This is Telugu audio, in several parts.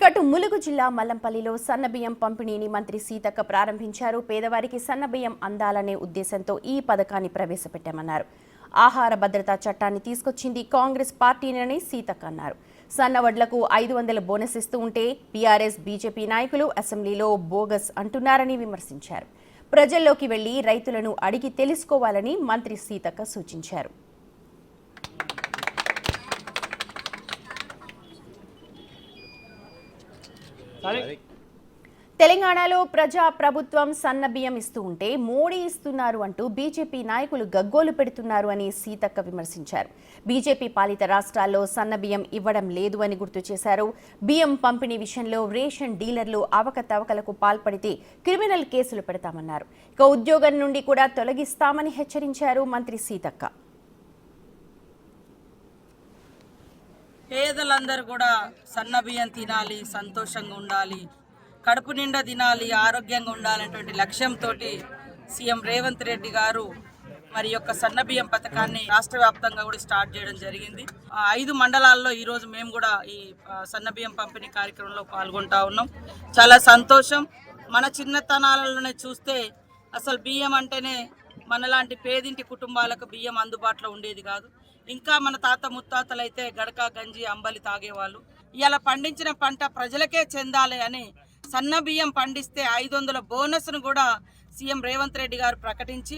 ఇకటు ములుగు జిల్లా మల్లంపల్లిలో సన్నబియ్యం పంపిణీని మంత్రి సీతక్క ప్రారంభించారు. పేదవారికి సన్నబియ్యం అందాలనే ఉద్దేశంతో ఈ పథకాన్ని ప్రవేశపెట్టామన్నారు. ఆహార భద్రతా చట్టాన్ని తీసుకొచ్చింది కాంగ్రెస్ పార్టీనని సీతక్క అన్నారు. సన్నవడ్లకు 500 బోనస్ ఇస్తూ ఉంటే బీఆర్ఎస్ బీజేపీ నాయకులు అసెంబ్లీలో బోగస్ అంటున్నారని విమర్శించారు. ప్రజల్లోకి వెళ్లి రైతులను అడిగి తెలుసుకోవాలని మంత్రి సీతక్క సూచించారు. తెలంగాణలో ప్రజా ప్రభుత్వం సన్నబియ్యం ఇస్తూ ఉంటే మోడీ ఇస్తున్నారు అంటూ బీజేపీ నాయకులు గగ్గోలు పెడుతున్నారు అని సీతక్క విమర్శించారు. బీజేపీ పాలిత రాష్ట్రాల్లో సన్నబియ్యం ఇవ్వడం లేదు అని గుర్తు చేశారు. బియ్యం పంపిణీ విషయంలో రేషన్ డీలర్లు అవకతవకలకు పాల్పడితే క్రిమినల్ కేసులు పెడతామన్నారు. ఇక ఉద్యోగం నుండి కూడా తొలగిస్తామని హెచ్చరించారు మంత్రి సీతక్క. పేదలందరూ కూడా సన్నబియ్యం తినాలి, సంతోషంగా ఉండాలి, కడుపు నిండా తినాలి, ఆరోగ్యంగా ఉండాలనేటువంటి లక్ష్యంతో సీఎం రేవంత్ రెడ్డి గారు మరి యొక్క సన్నబియ్యం పథకాన్ని రాష్ట్ర వ్యాప్తంగా కూడా స్టార్ట్ చేయడం జరిగింది. 5 మండలాల్లో ఈరోజు మేము కూడా ఈ సన్నబియ్యం పంపిణీ కార్యక్రమంలో పాల్గొంటా ఉన్నాం. చాలా సంతోషం. మన చిన్నతనాలలోనే చూస్తే అసలు బియ్యం అంటేనే మనలాంటి పేదింటి కుటుంబాలకు బియ్యం అందుబాటులో ఉండేది కాదు. ఇంకా మన తాత ముత్తాతలు అయితే గడక గంజి అంబలి తాగేవాళ్ళు. ఇలా పండించిన పంట ప్రజలకే చెందాలి అని సన్న బియ్యం పండిస్తే 500 బోనస్ను కూడా సీఎం రేవంత్ రెడ్డి గారు ప్రకటించి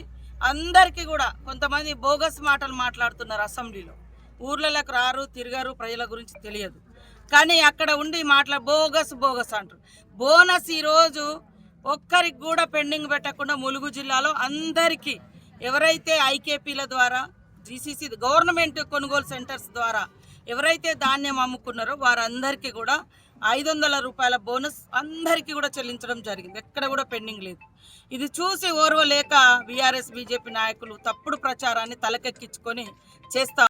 అందరికీ కూడా కొంతమంది బోగస్ మాటలు మాట్లాడుతున్నారు. అసెంబ్లీలో ఊర్లలోకి రారు, తిరగరు, ప్రజల గురించి తెలియదు. కానీ అక్కడ ఉండి బోగస్ అంటారు. బోనస్ ఈరోజు ఒక్కరికి కూడా పెండింగ్ పెట్టకుండా ములుగు జిల్లాలో అందరికీ ఎవరైతే ఐకేపీల ద్వారా జీసీసీ గవర్నమెంట్ కొనుగోలు సెంటర్స్ ద్వారా ఎవరైతే ధాన్యం అమ్ముకున్నారో వారందరికీ కూడా 500 రూపాయల బోనస్ అందరికీ కూడా చెల్లించడం జరిగింది. ఎక్కడ కూడా పెండింగ్ లేదు. ఇది చూసి ఓర్వలేక బీఆర్ఎస్ బీజేపీ నాయకులు తప్పుడు ప్రచారాన్ని తలకెక్కించుకొని చేస్తా